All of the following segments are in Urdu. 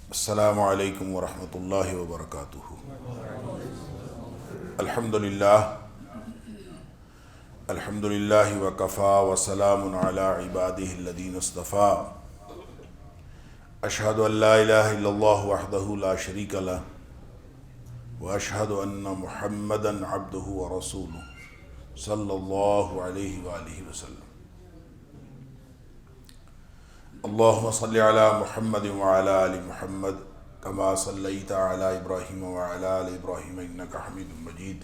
السلام علیکم ورحمۃ اللہ وبرکاتہ۔ الحمد للہ وکفا وسلام علی عبادہ الذین اصطفیٰ۔ اشہد ان لا الہ الا اللہ وحدہ لا شریک لہ واشہد ان محمدا عبدہ ورسولہ صلی اللہ علیہ وآلہ وسلم۔ اللہم صلی علی محمد وعلی آل محمد کما صلیت علی ابراہیم وعلی آل ابراہیم انک حمید مجید۔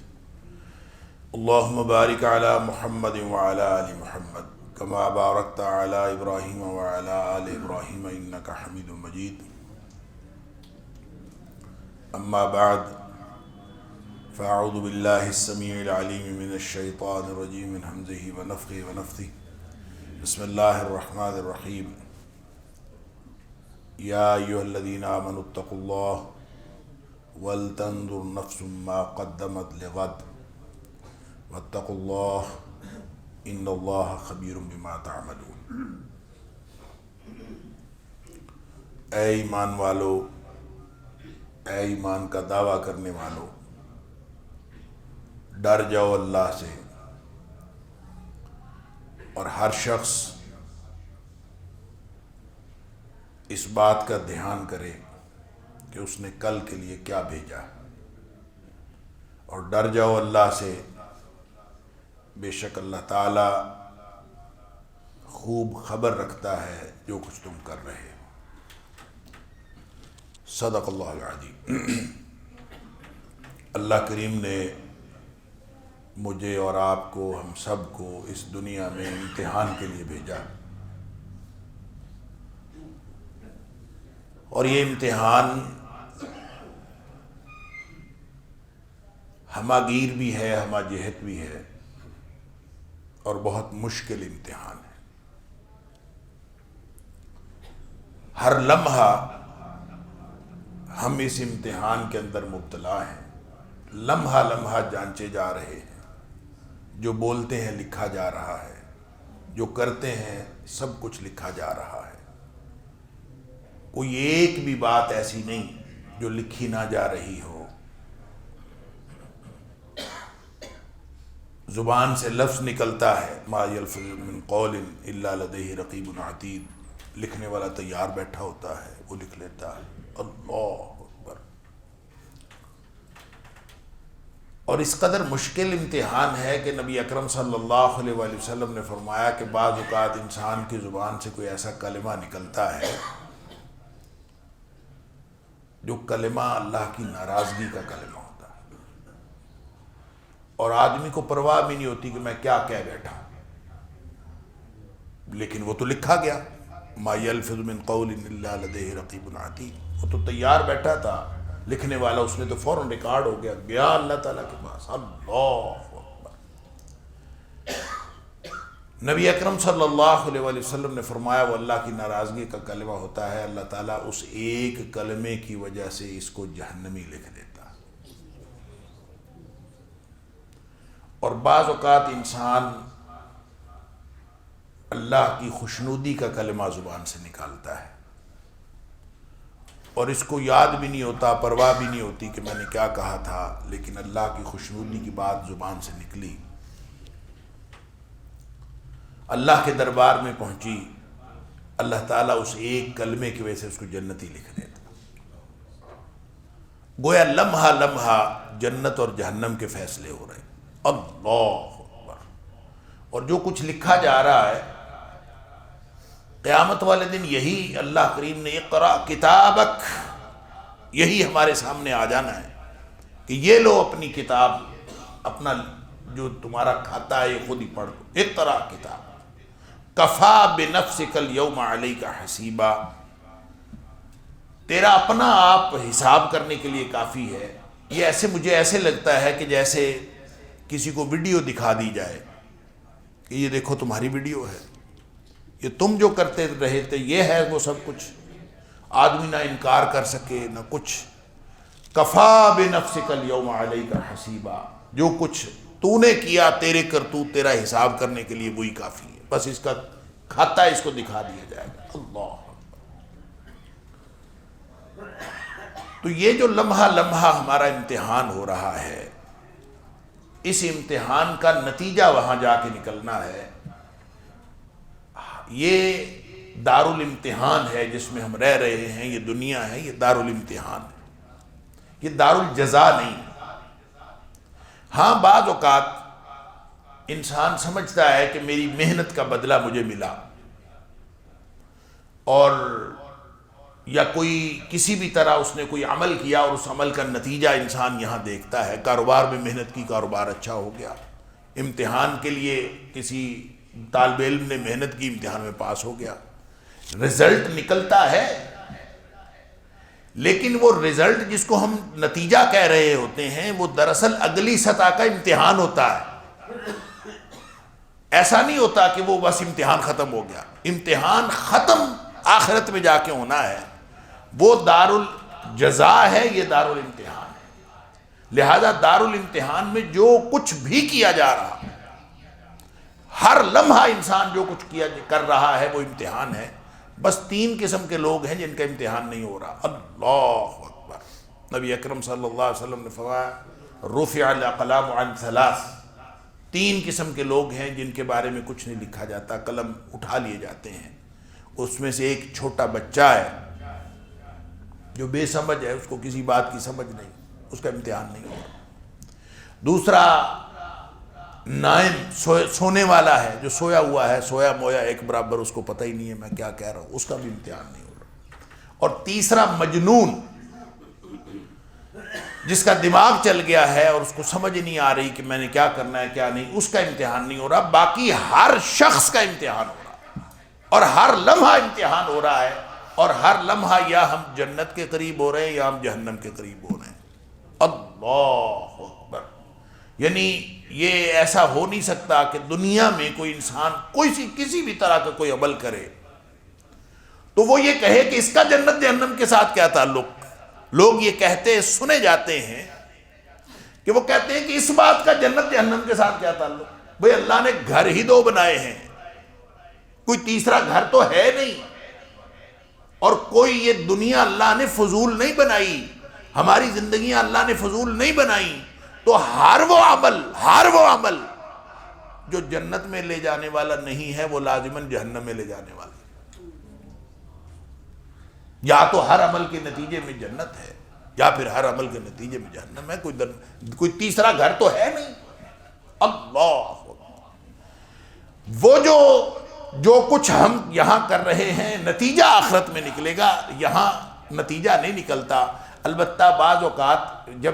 اللہم بارک علی محمد وعلی آل محمد کما بارکت علی ابراہیم وعلی آل ابراہیم انک حمید مجید۔ اما بعد فاعوذ باللہ السمیع العلیم من الشیطان الرجیم من ہمزہ ونفخہ ونفثہ۔ بسم اللہ الرحمن الرحیم۔ یا ایھا الذین آمنوا اتقوا اللہ ولتنظر نفس ما قدمت لغد واتقوا اللہ ان اللہ خبیر بما تعملون۔ اے ایمان والو، اے ایمان کا دعویٰ کرنے والو، ڈر جاؤ اللہ سے، اور ہر شخص اس بات کا دھیان کرے کہ اس نے کل کے لیے کیا بھیجا، اور ڈر جاؤ اللہ سے، بے شک اللہ تعالی خوب خبر رکھتا ہے جو کچھ تم کر رہے ہو۔ صدق اللہ العظیم۔ اللہ کریم نے مجھے اور آپ کو، ہم سب کو اس دنیا میں امتحان کے لیے بھیجا، اور یہ امتحان ہمہ گیر بھی ہے، ہمہ جہت بھی ہے، اور بہت مشکل امتحان ہے۔ ہر لمحہ ہم اس امتحان کے اندر مبتلا ہیں، لمحہ لمحہ جانچے جا رہے ہیں، جو بولتے ہیں لکھا جا رہا ہے، جو کرتے ہیں سب کچھ لکھا جا رہا ہے۔ کوئی ایک بھی بات ایسی نہیں جو لکھی نہ جا رہی ہو۔ زبان سے لفظ نکلتا ہے، ما یلفظ من قول الا لدیہ رقیب عتید، لکھنے والا تیار بیٹھا ہوتا ہے، وہ لکھ لیتا ہے۔ اللہ اکبر۔ اور اس قدر مشکل امتحان ہے کہ نبی اکرم صلی اللہ علیہ وآلہ وسلم نے فرمایا کہ بعض اوقات انسان کی زبان سے کوئی ایسا کلمہ نکلتا ہے جو کلمہ اللہ کی ناراضگی کا کلمہ ہوتا ہے، اور آدمی کو پرواہ بھی نہیں ہوتی کہ میں کیا کہہ بیٹھا، لیکن وہ تو لکھا گیا، ما یلفظ من قول الا لدیہ رقیب عتید، وہ تو تیار بیٹھا تھا لکھنے والا، اس میں تو فوراً ریکارڈ ہو گیا اللہ تعالیٰ کے پاس۔ اللہ اکبر۔ نبی اکرم صلی اللہ علیہ وآلہ وسلم نے فرمایا وہ اللہ کی ناراضگی کا کلمہ ہوتا ہے، اللہ تعالیٰ اس ایک کلمے کی وجہ سے اس کو جہنمی لکھ دیتا ہے۔ اور بعض اوقات انسان اللہ کی خوشنودی کا کلمہ زبان سے نکالتا ہے، اور اس کو یاد بھی نہیں ہوتا، پرواہ بھی نہیں ہوتی کہ میں نے کیا کہا تھا، لیکن اللہ کی خوشنودی کی بات زبان سے نکلی، اللہ کے دربار میں پہنچی، اللہ تعالیٰ اس ایک کلمے کی وجہ سے اس کو جنتی لکھ دیتا۔ گویا لمحہ لمحہ جنت اور جہنم کے فیصلے ہو رہے ہیں۔ اللہ اکبر۔ اور جو کچھ لکھا جا رہا ہے قیامت والے دن، یہی اللہ کریم نے اقرا کتابک، یہی ہمارے سامنے آ جانا ہے کہ یہ لو اپنی کتاب، اپنا جو تمہارا کھاتا ہے یہ خود ہی پڑھ لو۔ اقرا کتاب کفا بنفسک اليوم علیک حسیبا، تیرا اپنا آپ حساب کرنے کے لیے کافی ہے۔ یہ ایسے مجھے ایسے لگتا ہے کہ جیسے کسی کو ویڈیو دکھا دی جائے کہ یہ دیکھو تمہاری ویڈیو ہے، یہ تم جو کرتے رہے تھے یہ ہے وہ سب کچھ، آدمی نہ انکار کر سکے نہ کچھ۔ کفا بنفسک اليوم علیک حسیبا، جو کچھ تو نے کیا، تیرے کرتوت تیرا حساب کرنے کے لیے وہی کافی ہے، بس اس کا کھاتا اس کو دکھا دیا جائے گا۔ اللہ تو یہ جو لمحہ لمحہ ہمارا امتحان ہو رہا ہے، اس امتحان کا نتیجہ وہاں جا کے نکلنا ہے۔ یہ دارالامتحان ہے جس میں ہم رہ رہے ہیں، یہ دنیا ہے، یہ دارالامتحان ہے، یہ دارالجزا نہیں۔ ہاں بعض اوقات انسان سمجھتا ہے کہ میری محنت کا بدلہ مجھے ملا، اور یا کوئی کسی بھی طرح اس نے کوئی عمل کیا اور اس عمل کا نتیجہ انسان یہاں دیکھتا ہے۔ کاروبار میں محنت کی، کاروبار اچھا ہو گیا۔ امتحان کے لیے کسی طالب علم نے محنت کی، امتحان میں پاس ہو گیا، رزلٹ نکلتا ہے۔ لیکن وہ رزلٹ جس کو ہم نتیجہ کہہ رہے ہوتے ہیں، وہ دراصل اگلی سطح کا امتحان ہوتا ہے۔ ایسا نہیں ہوتا کہ وہ بس امتحان ختم ہو گیا۔ امتحان ختم آخرت میں جا کے ہونا ہے، وہ دارالجزا ہے، یہ دارالامتحان ہے۔ لہذا دارالامتحان میں جو کچھ بھی کیا جا رہا، ہر لمحہ انسان جو کچھ کیا کر رہا ہے وہ امتحان ہے۔ بس 3 قسم کے لوگ ہیں جن کا امتحان نہیں ہو رہا۔ اللہ اکبر۔ نبی اکرم صلی اللہ علیہ وسلم نے فرمایا رفع الاقلام عن 3، 3 قسم کے لوگ ہیں جن کے بارے میں کچھ نہیں لکھا جاتا، قلم اٹھا لیے جاتے ہیں۔ اس میں سے ایک چھوٹا بچہ ہے جو بے سمجھ ہے، اس کو کسی بات کی سمجھ نہیں، اس کا امتحان نہیں ہو رہا۔ دوسرا نائم، سونے والا ہے، جو سویا ہوا ہے، سویا مویا ایک برابر، اس کو پتہ ہی نہیں ہے میں کیا کہہ رہا ہوں، اس کا بھی امتحان نہیں ہو رہا۔ اور تیسرا مجنون، جس کا دماغ چل گیا ہے اور اس کو سمجھ نہیں آ رہی کہ میں نے کیا کرنا ہے کیا نہیں، اس کا امتحان نہیں ہو رہا۔ باقی ہر شخص کا امتحان ہو رہا ہے، اور ہر لمحہ امتحان ہو رہا ہے، اور ہر لمحہ یا ہم جنت کے قریب ہو رہے ہیں یا ہم جہنم کے قریب ہو رہے ہیں۔ اللہ اکبر۔ یعنی یہ ایسا ہو نہیں سکتا کہ دنیا میں کوئی انسان کسی بھی طرح کا کوئی عمل کرے تو وہ یہ کہے کہ اس کا جنت جہنم کے ساتھ کیا تعلق۔ لوگ یہ کہتے سنے جاتے ہیں کہ وہ کہتے ہیں کہ اس بات کا جنت جہنم کے ساتھ کیا تعلق۔ بھئی اللہ نے گھر ہی 2 بنائے ہیں، کوئی تیسرا گھر تو ہے نہیں، اور کوئی یہ دنیا اللہ نے فضول نہیں بنائی، ہماری زندگیاں اللہ نے فضول نہیں بنائی۔ تو ہر وہ عمل جو جنت میں لے جانے والا نہیں ہے، وہ لازماً جہنم میں لے جانے والا ہے۔ یا تو ہر عمل کے نتیجے میں جنت ہے، یا پھر ہر عمل کے نتیجے میں جہنم ہے، کوئی تیسرا گھر تو ہے نہیں۔ اللہ، وہ جو کچھ ہم یہاں کر رہے ہیں نتیجہ آخرت میں نکلے گا، یہاں نتیجہ نہیں نکلتا۔ البتہ بعض اوقات جب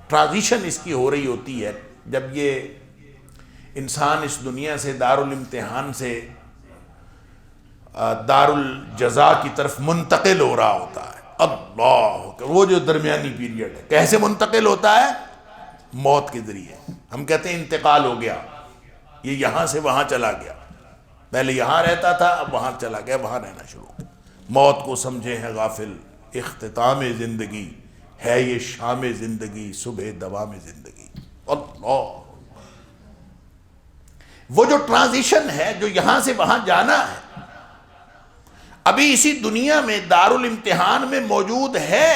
ٹرانزیشن اس کی ہو رہی ہوتی ہے، جب یہ انسان اس دنیا سے دارالامتحان سے دارالجزا کی طرف منتقل ہو رہا ہوتا ہے، اللہ، وہ جو درمیانی پیریڈ ہے، کیسے منتقل ہوتا ہے؟ موت کے ذریعے۔ ہم کہتے ہیں انتقال ہو گیا، یہ یہاں سے وہاں چلا گیا، پہلے یہاں رہتا تھا اب وہاں چلا گیا، وہاں رہنا شروع ہو گیا۔ موت کو سمجھے ہیں غافل، اختتام زندگی ہے یہ شام زندگی، صبح دوام زندگی۔ اللہ، وہ جو ٹرانزیشن ہے، جو یہاں سے وہاں جانا ہے، ابھی اسی دنیا میں دارالامتحان میں موجود ہے۔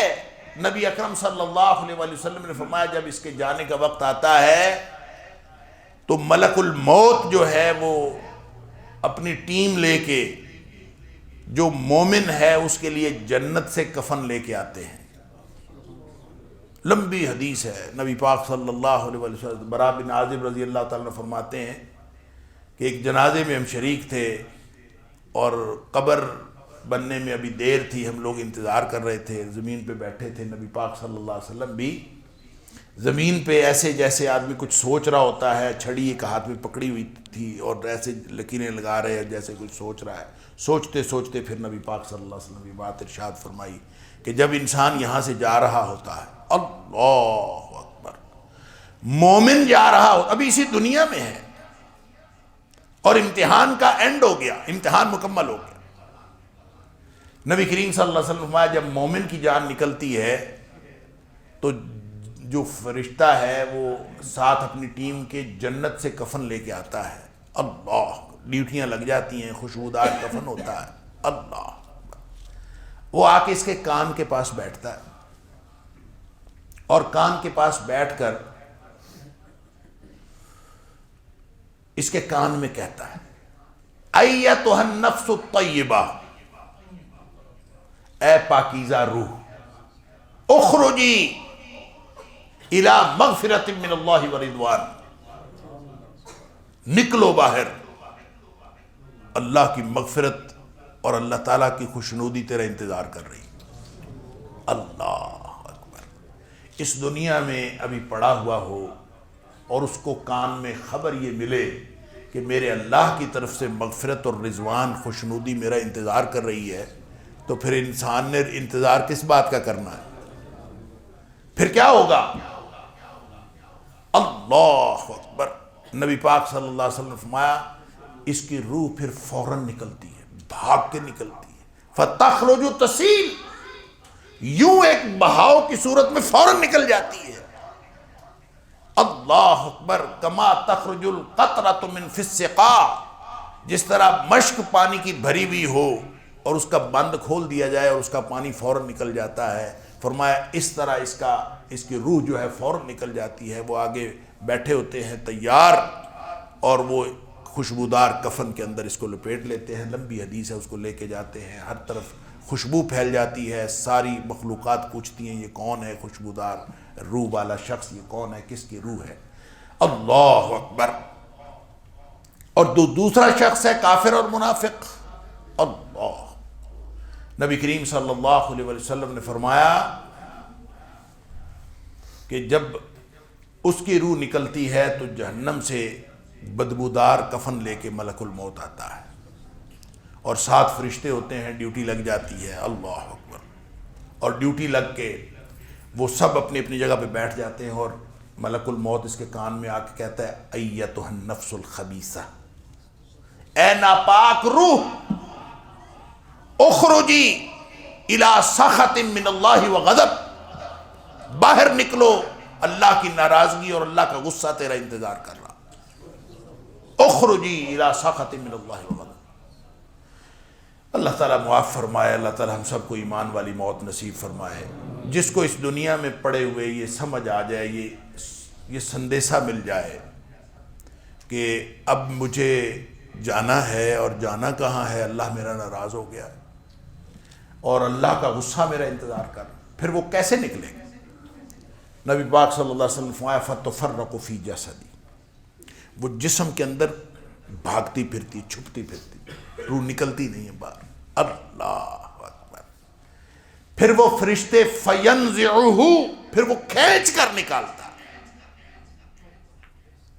نبی اکرم صلی اللہ علیہ وسلم نے فرمایا جب اس کے جانے کا وقت آتا ہے تو ملک الموت جو ہے وہ اپنی ٹیم لے کے جو مومن ہے اس کے لیے جنت سے کفن لے کے آتے ہیں۔ لمبی حدیث ہے، نبی پاک صلی اللہ علیہ وسلم برا بن عازب رضی اللہ تعالیٰ عنہ فرماتے ہیں کہ ایک جنازے میں ہم شریک تھے اور قبر بننے میں ابھی دیر تھی، ہم لوگ انتظار کر رہے تھے، زمین پہ بیٹھے تھے، نبی پاک صلی اللہ علیہ وسلم بھی زمین پہ ایسے جیسے آدمی کچھ سوچ رہا ہوتا ہے، چھڑی ایک ہاتھ میں پکڑی ہوئی تھی اور ایسے لکیریں لگا رہے ہیں جیسے کچھ سوچ رہا ہے۔ سوچتے سوچتے پھر نبی پاک صلی اللہ علیہ وسلم یہ بات ارشاد فرمائی کہ جب انسان یہاں سے جا رہا ہوتا ہے، اللہ اکبر، مومن جا رہا ہو، ابھی اسی دنیا میں ہے اور امتحان کا اینڈ ہو گیا، امتحان مکمل ہو گیا۔ نبی کریم صلی اللہ علیہ وسلم فرمایا جب مومن کی جان نکلتی ہے تو جو فرشتہ ہے وہ ساتھ اپنی ٹیم کے جنت سے کفن لے کے آتا ہے۔ اللہ، ڈیوٹیاں لگ جاتی ہیں، خوشبودار کفن ہوتا ہے۔ اللہ، وہ آ کے اس کے کان کے پاس بیٹھتا ہے اور کان کے پاس بیٹھ کر اس کے کان میں کہتا ہے ایتھا النفس الطیبہ، اے پاکیزہ روح، اخرجی الی مغفرۃ من اللہ ورضوان، نکلو باہر، اللہ کی مغفرت اور اللہ تعالیٰ کی خوشنودی تیرا انتظار کر رہی۔ اللہ اکبر۔ اس دنیا میں ابھی پڑا ہوا ہو اور اس کو کان میں خبر یہ ملے کہ میرے اللہ کی طرف سے مغفرت اور رضوان، خوشنودی میرا انتظار کر رہی ہے، تو پھر انسان نے انتظار کس بات کا کرنا ہے؟ پھر کیا ہوگا؟ اللہ اکبر۔ نبی پاک صلی اللہ علیہ وسلم نے فرمایا اس کی روح پھر فوراً نکلتی ہے، بھاگ کے نکلتی ہے، فَتَخْرُجُ تَسِيلُ، یوں ایک بہاؤ کی صورت میں فوراً نکل جاتی ہے۔ اللہ اکبر۔ کما تخرج القطرۃ من فی السقاء، جس طرح مشک پانی کی بھری ہوئی ہو اور اس کا بند کھول دیا جائے اور اس کا پانی فوراً نکل جاتا ہے، فرمایا اس طرح اس کی روح جو ہے فوراً نکل جاتی ہے۔ وہ آگے بیٹھے ہوتے ہیں تیار، اور وہ خوشبودار کفن کے اندر اس کو لپیٹ لیتے ہیں، لمبی حدیث ہے، اس کو لے کے جاتے ہیں، ہر طرف خوشبو پھیل جاتی ہے، ساری مخلوقات پوچھتی ہیں یہ کون ہے خوشبودار روح والا شخص، یہ کون ہے، کس کی روح ہے؟ اللہ اکبر۔ اور دوسرا شخص ہے کافر اور منافق۔ اللہ، نبی کریم صلی اللہ علیہ وسلم نے فرمایا کہ جب اس کی روح نکلتی ہے تو جہنم سے بدبودار کفن لے کے ملک الموت آتا ہے، اور 7 فرشتے ہوتے ہیں، ڈیوٹی لگ جاتی ہے۔ اللہ اکبر۔ اور ڈیوٹی لگ کے وہ سب اپنی اپنی جگہ پہ بیٹھ جاتے ہیں، اور ملک الموت اس کے کان میں آ کے کہتا ہے ایتھا النفس الخبیثہ، اے ناپاک روح، اخرجی الی سخط من اللہ وغضب، باہر نکلو، اللہ کی ناراضگی اور اللہ کا غصہ تیرا انتظار کر رہا۔ اخرجی الی سخط من اللہ وغضب۔ اللہ تعالیٰ معاف فرمائے، اللہ تعالیٰ ہم سب کو ایمان والی موت نصیب فرمائے۔ جس کو اس دنیا میں پڑے ہوئے یہ سمجھ آ جائے، یہ سندیسہ مل جائے کہ اب مجھے جانا ہے، اور جانا کہاں ہے، اللہ میرا ناراض ہو گیا اور اللہ کا غصہ میرا انتظار کر، پھر وہ کیسے نکلے گا؟ نبی پاک صلی اللہ علیہ وسلم فرمایا فَتُفَرَّقُ فِي جَسَدِي، وہ جسم کے اندر بھاگتی پھرتی، چھپتی پھرتی، روح نکلتی نہیں ہے باہر۔ اللہ اکبر۔ پھر وہ فرشتے فَيَنزِعُهُ، پھر وہ کھینچ کر نکالتا،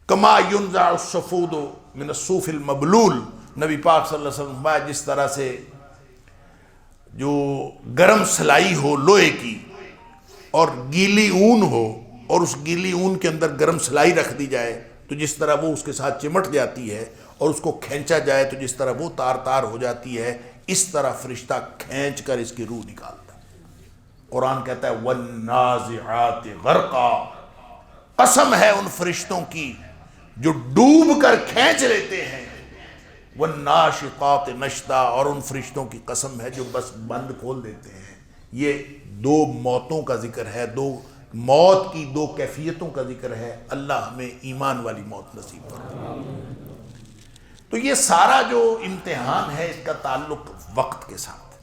کما يُنزَعُ الصَّفُودُ من الصُّوفِ الْمَبْلُولِ، نبی پاک صلی اللہ علیہ وسلم فرمایا جس طرح سے جو گرم سلائی ہو لوہے کی اور گیلی اون ہو، اور اس گیلی اون کے اندر گرم سلائی رکھ دی جائے تو جس طرح وہ اس کے ساتھ چمٹ جاتی ہے، اور اس کو کھینچا جائے تو جس طرح وہ تار تار ہو جاتی ہے، اس طرح فرشتہ کھینچ کر اس کی روح نکالتا ہے۔ قرآن کہتا ہے وَالنَّازِعَاتِ غَرْقًا، قسم ہے ان فرشتوں کی جو ڈوب کر کھینچ لیتے ہیں، وَالنَّاشِطَاتِ نَشْطًا، اور ان فرشتوں کی قسم ہے جو بس بند کھول دیتے ہیں۔ یہ 2 موتوں کا ذکر ہے، 2 موت کی 2 کیفیتوں کا ذکر ہے۔ اللہ ہمیں ایمان والی موت نصیب فرمائے۔ تو یہ سارا جو امتحان ہے اس کا تعلق وقت کے ساتھ،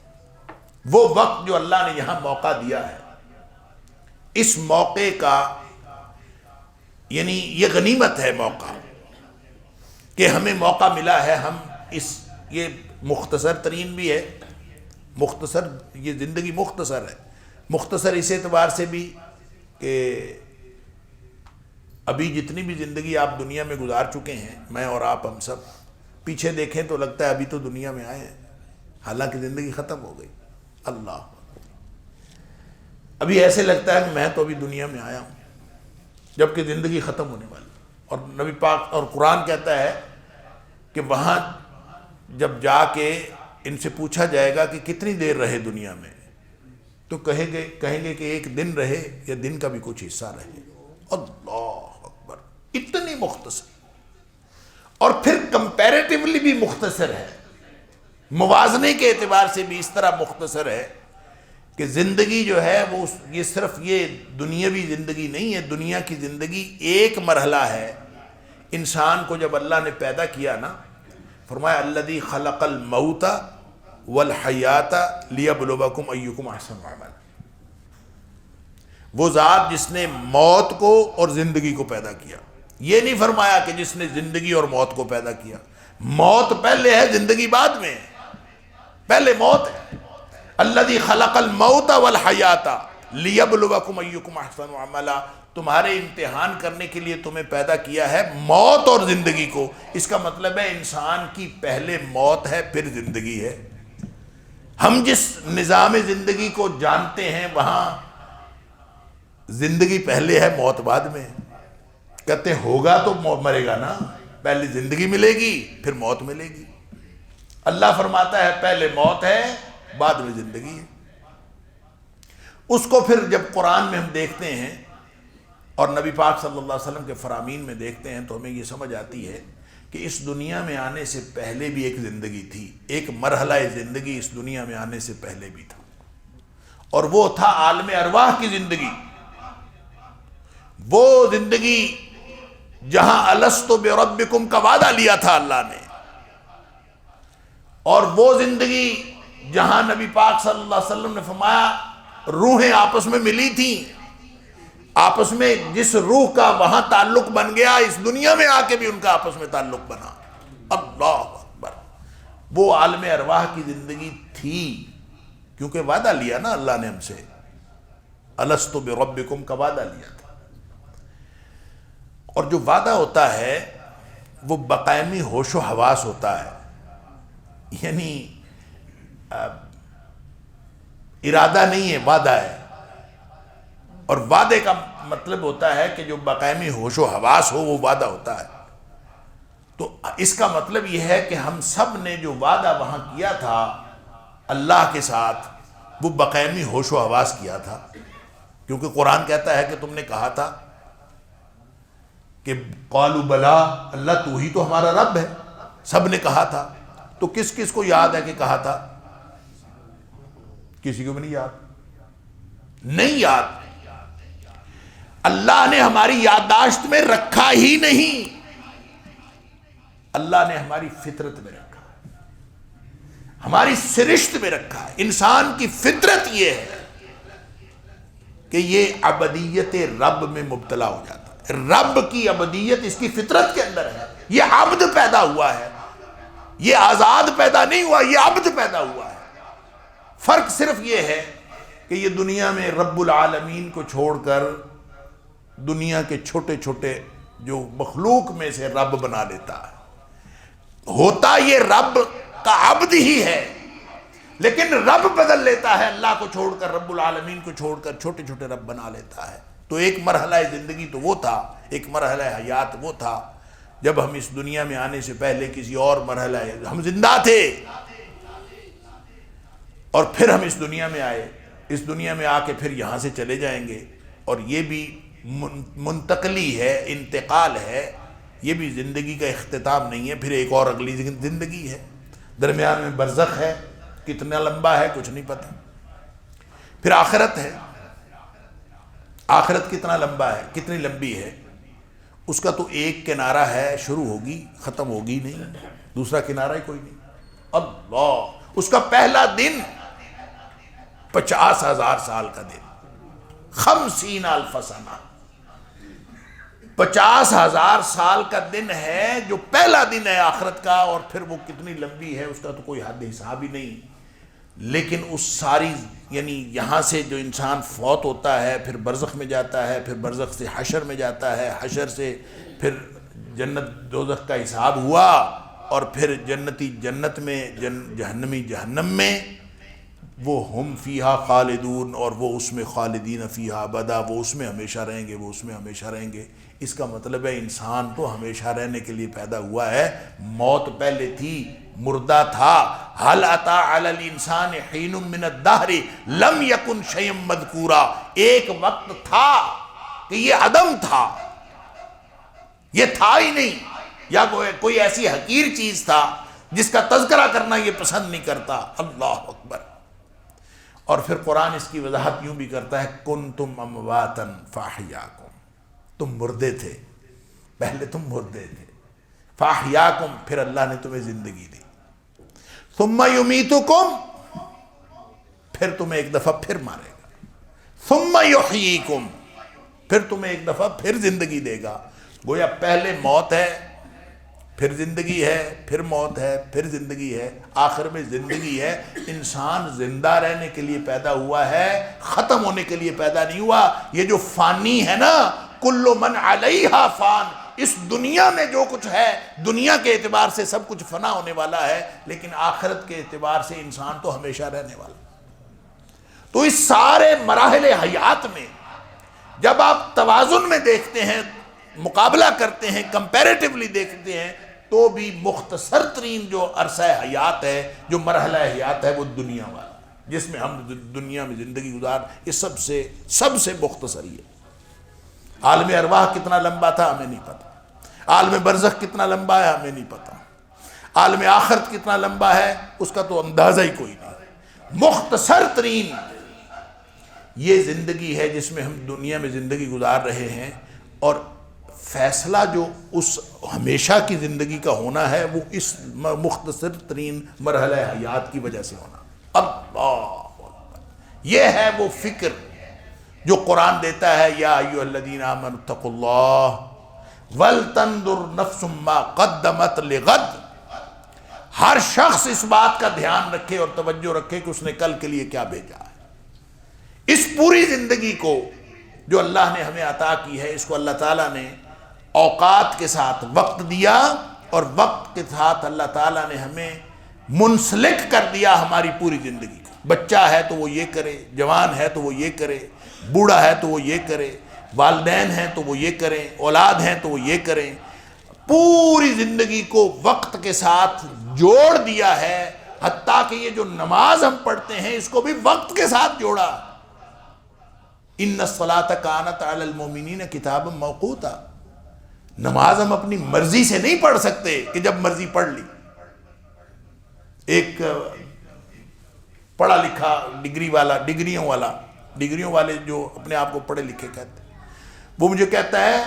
وہ وقت جو اللہ نے یہاں موقع دیا ہے، اس موقع کا یعنی یہ غنیمت ہے موقع کہ ہمیں موقع ملا ہے، ہم یہ مختصر ترین بھی ہے، مختصر، یہ زندگی مختصر ہے، مختصر اس اعتبار سے بھی کہ ابھی جتنی بھی زندگی آپ دنیا میں گزار چکے ہیں، میں اور آپ ہم سب پیچھے دیکھیں تو لگتا ہے ابھی تو دنیا میں آئے ہیں، حالانکہ زندگی ختم ہو گئی۔ اللہ، ابھی ایسے لگتا ہے کہ میں تو ابھی دنیا میں آیا ہوں، جبکہ زندگی ختم ہونے والی۔ اور نبی پاک اور قرآن کہتا ہے کہ وہاں جب جا کے ان سے پوچھا جائے گا کہ کتنی دیر رہے دنیا میں، تو کہیں گے کہ 1 دن رہے یا دن کا بھی کچھ حصہ رہے۔ اللہ اکبر، اتنی مختصر، اور پھر کمپیریٹیولی بھی مختصر ہے، موازنے کے اعتبار سے بھی اس طرح مختصر ہے کہ زندگی جو ہے وہ یہ صرف یہ دنیاوی زندگی نہیں ہے، دنیا کی زندگی ایک مرحلہ ہے۔ انسان کو جب اللہ نے پیدا کیا نا، فرمایا الذی خلق الموت والحیات لیبلوکم ایکم احسن عملا، وہ ذات جس نے موت کو اور زندگی کو پیدا کیا۔ یہ نہیں فرمایا کہ جس نے زندگی اور موت کو پیدا کیا، موت پہلے ہے، زندگی بعد میں ہے، پہلے موت ہے۔ الذی خلق الموت والحیات لیبلوکم ایکم احسن عملا، تمہارے امتحان کرنے کے لیے تمہیں پیدا کیا ہے موت اور زندگی کو۔ اس کا مطلب ہے انسان کی پہلے موت ہے پھر زندگی ہے۔ ہم جس نظام زندگی کو جانتے ہیں وہاں زندگی پہلے ہے موت بعد میں ہے۔ کہتے ہیں ہوگا تو مرے گا نا، پہلے زندگی ملے گی پھر موت ملے گی۔ اللہ فرماتا ہے پہلے موت ہے بعد میں زندگی ہے۔ اس کو پھر جب قرآن میں ہم دیکھتے ہیں اور نبی پاک صلی اللہ علیہ وسلم کے فرامین میں دیکھتے ہیں تو ہمیں یہ سمجھ آتی ہے کہ اس دنیا میں آنے سے پہلے بھی ایک زندگی تھی، ایک مرحلہ زندگی اس دنیا میں آنے سے پہلے بھی تھا، اور وہ تھا عالم ارواح کی زندگی۔ وہ زندگی جہاں الستو بربکم کا وعدہ لیا تھا اللہ نے، اور وہ زندگی جہاں نبی پاک صلی اللہ علیہ وسلم نے فرمایا روحیں آپس میں ملی تھیں، آپس میں جس روح کا وہاں تعلق بن گیا اس دنیا میں آ کے بھی ان کا آپس میں تعلق بنا۔ اللہ اکبر، وہ عالم ارواح کی زندگی تھی، کیونکہ وعدہ لیا نا اللہ نے ہم سے، الستو بربکم کا وعدہ لیا تھا۔ اور جو وعدہ ہوتا ہے وہ بقائمی ہوش و حواس ہوتا ہے، یعنی ارادہ نہیں ہے، وعدہ ہے۔ اور وعدے کا مطلب ہوتا ہے کہ جو بقائمی ہوش و حواس ہو وہ وعدہ ہوتا ہے۔ تو اس کا مطلب یہ ہے کہ ہم سب نے جو وعدہ وہاں کیا تھا اللہ کے ساتھ وہ بقائمی ہوش و حواس کیا تھا، کیونکہ قرآن کہتا ہے کہ تم نے کہا تھا کہ قالوا بلا، اللہ تو ہی تو ہمارا رب ہے، سب نے کہا تھا۔ تو کس کس کو یاد ہے کہ کہا تھا؟ کسی کو بھی نہیں یاد، نہیں یاد۔ اللہ نے ہماری یادداشت میں رکھا ہی نہیں، اللہ نے ہماری فطرت میں رکھا، ہماری سرشت میں رکھا ہے۔ انسان کی فطرت یہ ہے کہ یہ عبدیت رب میں مبتلا ہو جاتا ہے، رب کی عبدیت اس کی فطرت کے اندر ہے۔ یہ عبد پیدا ہوا ہے، یہ آزاد پیدا نہیں ہوا، یہ عبد پیدا ہوا ہے۔ فرق صرف یہ ہے کہ یہ دنیا میں رب العالمین کو چھوڑ کر دنیا کے چھوٹے چھوٹے جو مخلوق میں سے رب بنا لیتا ہے، ہوتا یہ رب کا عبد ہی ہے، لیکن رب بدل لیتا ہے، اللہ کو چھوڑ کر رب العالمین کو چھوڑ کر چھوٹے چھوٹے رب بنا لیتا ہے۔ تو ایک مرحلہ زندگی تو وہ تھا، ایک مرحلہ حیات وہ تھا جب ہم اس دنیا میں آنے سے پہلے کسی اور مرحلہ ہم زندہ تھے، اور پھر ہم اس دنیا میں آئے، اس دنیا میں آ کے پھر یہاں سے چلے جائیں گے، اور یہ بھی منتقلی ہے، انتقال ہے، یہ بھی زندگی کا اختتام نہیں ہے، پھر ایک اور اگلی زندگی ہے، درمیان میں برزخ ہے، کتنا لمبا ہے کچھ نہیں پتہ، پھر آخرت ہے، آخرت کتنا لمبا ہے، کتنی لمبی ہے، اس کا تو ایک کنارہ ہے، شروع ہوگی ختم ہوگی نہیں، دوسرا کنارہ ہی کوئی نہیں۔ اللہ، اس کا پہلا دن 50,000 سال کا دن، 50,000 سنہ، 50,000 سال کا دن ہے جو پہلا دن ہے آخرت کا، اور پھر وہ کتنی لمبی ہے اس کا تو کوئی حد حساب ہی نہیں۔ لیکن اس ساری یعنی یہاں سے جو انسان فوت ہوتا ہے پھر برزخ میں جاتا ہے، پھر برزخ سے حشر میں جاتا ہے، حشر سے پھر جنت دوزخ کا حساب ہوا، اور پھر جنتی جنت میں، جہنمی جہنم میں، وہ ہم فیہا خالدون، اور وہ اس میں خالدین فیہا ابدا، وہ اس میں ہمیشہ رہیں گے، وہ اس میں ہمیشہ رہیں گے۔ اس کا مطلب ہے انسان تو ہمیشہ رہنے کے لیے پیدا ہوا ہے، موت پہلے تھی، مردہ تھا۔ هل اتى على الانسان حين من الدهر لم يكن شيئا مذكورا، ایک وقت تھا کہ یہ عدم تھا، یہ تھا ہی نہیں، یا کوئی ایسی حقیر چیز تھا جس کا تذکرہ کرنا یہ پسند نہیں کرتا۔ اللہ اکبر۔ اور پھر قرآن اس کی وضاحت یوں بھی کرتا ہے کنتم امواتا فاحیاکم، تم مردے تھے، پہلے تم مردے تھے، فاحیاکم، پھر اللہ نے تمہیں زندگی دی، ثم یمیتکم، پھر تمہیں ایک دفعہ پھر مارے گا، ثم یحییکم، پھر تمہیں ایک دفعہ پھر زندگی دے گا۔ گویا پہلے موت ہے، پھر زندگی ہے، پھر موت ہے، پھر زندگی ہے، آخر میں زندگی ہے۔ انسان زندہ رہنے کے لیے پیدا ہوا ہے، ختم ہونے کے لیے پیدا نہیں ہوا۔ یہ جو فانی ہے نا، کل من علیہا فان، اس دنیا میں جو کچھ ہے، دنیا کے اعتبار سے سب کچھ فنا ہونے والا ہے، لیکن آخرت کے اعتبار سے انسان تو ہمیشہ رہنے والا۔ تو اس سارے مراحل حیات میں جب آپ توازن میں دیکھتے ہیں، مقابلہ کرتے ہیں، کمپیریٹیولی دیکھتے ہیں، تو بھی مختصر ترین جو عرصہ حیات ہے، جو مرحلہ حیات ہے، وہ دنیا والا، جس میں ہم دنیا میں زندگی گزار، یہ سب سے مختصر ہی ہے۔ عالم ارواح کتنا لمبا تھا ہمیں نہیں پتا، عالم برزخ کتنا لمبا ہے ہمیں نہیں پتا، عالم آخرت کتنا لمبا ہے اس کا تو اندازہ ہی کوئی نہیں۔ مختصر ترین یہ زندگی ہے جس میں ہم دنیا میں زندگی گزار رہے ہیں، اور فیصلہ جو اس ہمیشہ کی زندگی کا ہونا ہے وہ اس مختصر ترین مرحلہ حیات کی وجہ سے ہونا۔ اللہ، یہ ہے وہ فکر جو قرآن دیتا ہے، یا ایھا الذین آمنوا اتقوا اللہ ولتنظر نفس ما قدمت لغد۔ ہر شخص اس بات کا دھیان رکھے اور توجہ رکھے کہ اس نے کل کے لیے کیا بھیجا ہے۔ اس پوری زندگی کو جو اللہ نے ہمیں عطا کی ہے، اس کو اللہ تعالیٰ نے اوقات کے ساتھ وقت دیا، اور وقت کے ساتھ اللہ تعالیٰ نے ہمیں منسلک کر دیا ہماری پوری زندگی کو۔ بچہ ہے تو وہ یہ کرے، جوان ہے تو وہ یہ کرے، بوڑھا ہے تو وہ یہ کرے، والدین ہیں تو وہ یہ کریں، اولاد ہیں تو وہ یہ کریں۔ پوری زندگی کو وقت کے ساتھ جوڑ دیا ہے، حتیٰ کہ یہ جو نماز ہم پڑھتے ہیں اس کو بھی وقت کے ساتھ جوڑا۔ ان الصلاۃ کانت علی المؤمنین کتابا موقوتا، نماز ہم اپنی مرضی سے نہیں پڑھ سکتے کہ جب مرضی پڑھ لی۔ ایک پڑھا لکھا ڈگریوں والے جو اپنے آپ کو پڑھے لکھے کہتے ہیں، وہ مجھے کہتا ہے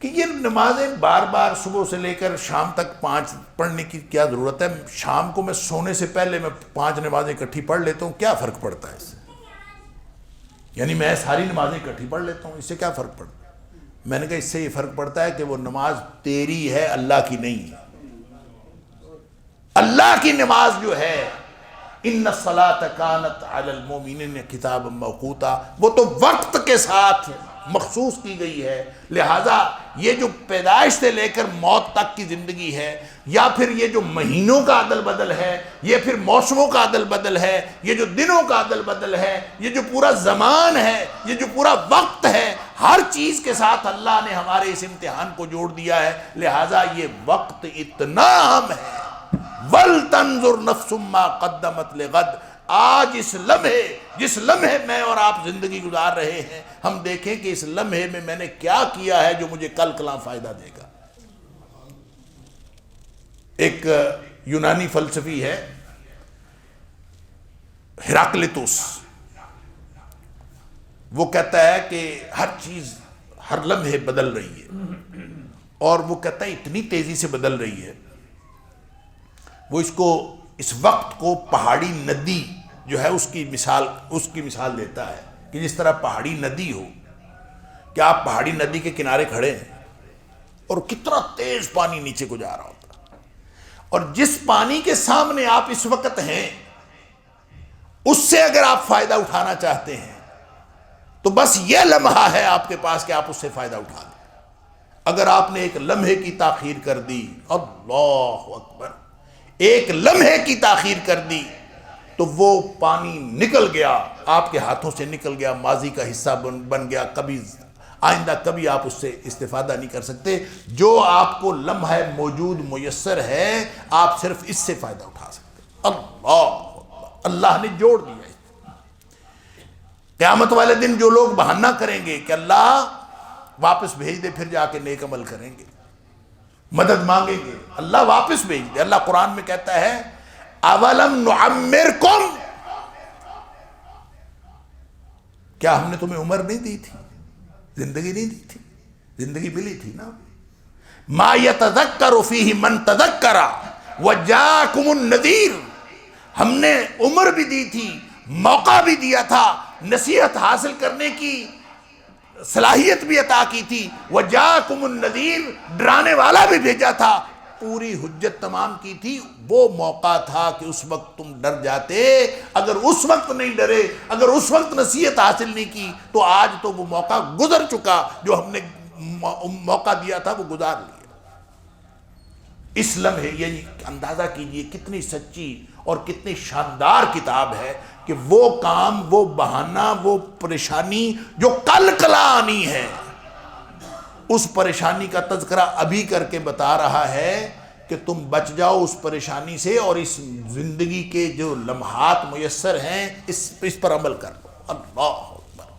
کہ یہ نمازیں بار بار صبح سے لے کر شام تک 5 پڑھنے کی کیا ضرورت ہے؟ شام کو میں سونے سے پہلے میں 5 نمازیں اکٹھی پڑھ لیتا ہوں، کیا فرق پڑتا ہے اس سے؟ یعنی میں ساری نمازیں اکٹھی پڑھ لیتا ہوں، اس سے کیا فرق پڑتا ہے؟ میں نے کہا اس سے یہ فرق پڑتا ہے کہ وہ نماز تیری ہے، اللہ کی نہیں ہے۔ اللہ کی نماز جو ہے، ان الصلاۃ کانت علی المؤمنین کتابا موقوتا، وہ تو وقت کے ساتھ مخصوص کی گئی ہے۔ لہٰذا یہ جو پیدائش سے لے کر موت تک کی زندگی ہے، یا پھر یہ جو مہینوں کا عدل بدل ہے، یہ پھر موسموں کا عدل بدل ہے، یہ جو دنوں کا عدل بدل ہے، یہ جو پورا زمان ہے، یہ جو پورا وقت ہے، ہر چیز کے ساتھ اللہ نے ہمارے اس امتحان کو جوڑ دیا ہے۔ لہٰذا یہ وقت اتنا اہم ہے، وَلْتَنْظُرْ نَفْسٌ مَّا قَدَّمَتْ لِغَدٍ۔ آج جس لمحے میں اور آپ زندگی گزار رہے ہیں، ہم دیکھیں کہ اس لمحے میں میں نے کیا کیا ہے جو مجھے کل کلاں فائدہ دے گا۔ ایک یونانی فلسفی ہے ہیراکلیتوس، وہ کہتا ہے کہ ہر چیز ہر لمحے بدل رہی ہے، اور وہ کہتا ہے اتنی تیزی سے بدل رہی ہے، وہ اس وقت کو پہاڑی ندی جو ہے اس کی مثال دیتا ہے کہ جس طرح پہاڑی ندی ہو، کہ آپ پہاڑی ندی کے کنارے کھڑے ہیں اور کتنا تیز پانی نیچے کو جا رہا ہوتا ہے، اور جس پانی کے سامنے آپ اس وقت ہیں اس سے اگر آپ فائدہ اٹھانا چاہتے ہیں تو بس یہ لمحہ ہے آپ کے پاس کہ آپ اس سے فائدہ اٹھا لیں۔ اگر آپ نے ایک لمحے کی تاخیر کر دی، اللہ اکبر، ایک لمحے کی تاخیر کر دی تو وہ پانی نکل گیا، آپ کے ہاتھوں سے نکل گیا، ماضی کا حصہ بن گیا، کبھی آئندہ کبھی آپ اس سے استفادہ نہیں کر سکتے۔ جو آپ کو لمحہ موجود میسر ہے، آپ صرف اس سے فائدہ اٹھا سکتے۔ اللہ نے جوڑ دیا ہے۔ قیامت والے دن جو لوگ بہانہ کریں گے کہ اللہ واپس بھیج دے، پھر جا کے نیک عمل کریں گے، مدد مانگیں گے، اللہ واپس بھیج دے۔ اللہ قرآن میں کہتا ہے اولم نعمرکم، کیا ہم نے تمہیں عمر نہیں دی تھی؟ زندگی نہیں دی تھی؟ زندگی ملی تھی نا. ما یتذکر فیہ من تذکر وجاکم النذیر. ہم نے عمر بھی دی تھی، موقع بھی دیا تھا، نصیحت حاصل کرنے کی صلاحیت بھی عطا کی تھی. وجاکم النذیر، ڈرانے والا بھی بھیجا تھا، پوری حجت تمام کی تھی. وہ موقع تھا کہ اس وقت تم ڈر جاتے. اگر اس وقت نہیں ڈرے، اگر اس وقت نصیحت حاصل نہیں کی، تو آج تو وہ موقع گزر چکا. جو ہم نے موقع دیا تھا وہ گزار لیا. اس لمحے یعنی اندازہ کیجئے کتنی سچی اور کتنی شاندار کتاب ہے کہ وہ کام، وہ بہانہ، وہ پریشانی جو کل کلا آنی ہے، اس پریشانی کا تذکرہ ابھی کر کے بتا رہا ہے کہ تم بچ جاؤ اس پریشانی سے، اور اس زندگی کے جو لمحات میسر ہیں اس پر عمل کر لو. اللہ اکبر.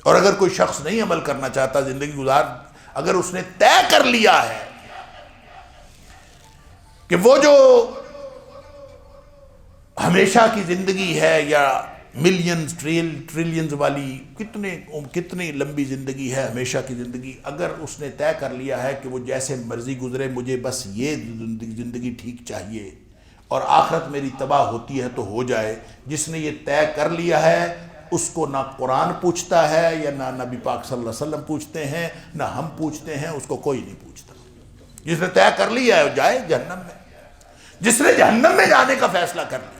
اور اگر کوئی شخص نہیں عمل کرنا چاہتا، زندگی اگر اس نے طے کر لیا ہے کہ وہ جو ہمیشہ کی زندگی ہے، یا ملینز ٹریلینز والی کتنی لمبی زندگی ہے، ہمیشہ کی زندگی، اگر اس نے طے کر لیا ہے کہ وہ جیسے مرضی گزرے، مجھے بس یہ زندگی ٹھیک چاہیے اور آخرت میری تباہ ہوتی ہے تو ہو جائے، جس نے یہ طے کر لیا ہے اس کو نہ قرآن پوچھتا ہے، یا نہ نبی پاک صلی اللہ علیہ وسلم پوچھتے ہیں، نہ ہم پوچھتے ہیں، اس کو کوئی نہیں پوچھتا. جس نے طے کر لیا ہے وہ جائے جہنم میں. جس نے جہنم میں جانے کا فیصلہ کر لیا،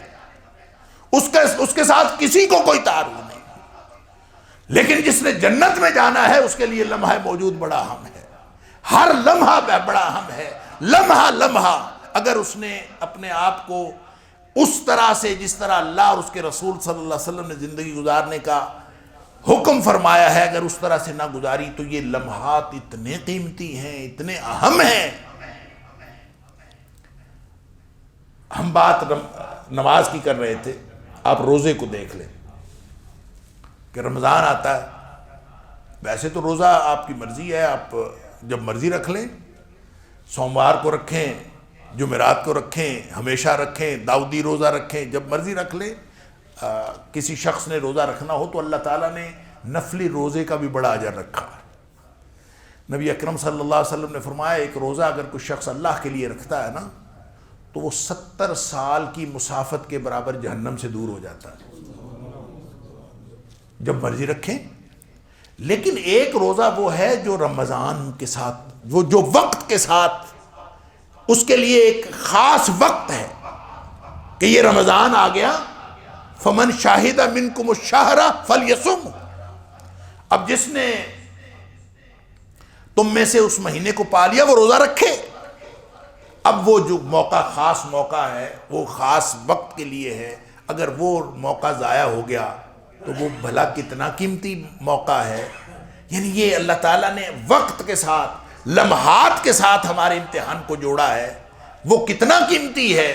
اس کے ساتھ کسی کو کوئی تعارض نہیں. لیکن جس نے جنت میں جانا ہے، اس کے لیے لمحہ موجود بڑا اہم ہے. ہر لمحہ بڑا اہم ہے. لمحہ لمحہ اگر اس نے اپنے آپ کو اس طرح سے، جس طرح اللہ اور اس کے رسول صلی اللہ علیہ وسلم نے زندگی گزارنے کا حکم فرمایا ہے، اگر اس طرح سے نہ گزاری، تو یہ لمحات اتنے قیمتی ہیں، اتنے اہم ہیں. ہم بات نماز کی کر رہے تھے. آپ روزے کو دیکھ لیں کہ رمضان آتا ہے. ویسے تو روزہ آپ کی مرضی ہے، آپ جب مرضی رکھ لیں. سوموار کو رکھیں، جمعرات کو رکھیں، ہمیشہ رکھیں، داؤدی روزہ رکھیں، جب مرضی رکھ لیں. کسی شخص نے روزہ رکھنا ہو تو اللہ تعالیٰ نے نفلی روزے کا بھی بڑا اجر رکھا. نبی اکرم صلی اللہ علیہ وسلم نے فرمایا ایک روزہ اگر کوئی شخص اللہ کے لیے رکھتا ہے نا تو وہ 70 سال کی مسافت کے برابر جہنم سے دور ہو جاتا ہے. جب مرضی رکھیں. لیکن ایک روزہ وہ ہے جو رمضان کے ساتھ، وہ جو وقت کے ساتھ، اس کے لیے ایک خاص وقت ہے کہ یہ رمضان آ گیا. فمن شاہد منکم الشہر فلیصم. اب جس نے تم میں سے اس مہینے کو پا لیا وہ روزہ رکھے. اب وہ جو موقع، خاص موقع ہے، وہ خاص وقت کے لیے ہے. اگر وہ موقع ضائع ہو گیا تو وہ بھلا کتنا قیمتی موقع ہے. یعنی یہ اللہ تعالیٰ نے وقت کے ساتھ، لمحات کے ساتھ ہمارے امتحان کو جوڑا ہے. وہ کتنا قیمتی ہے.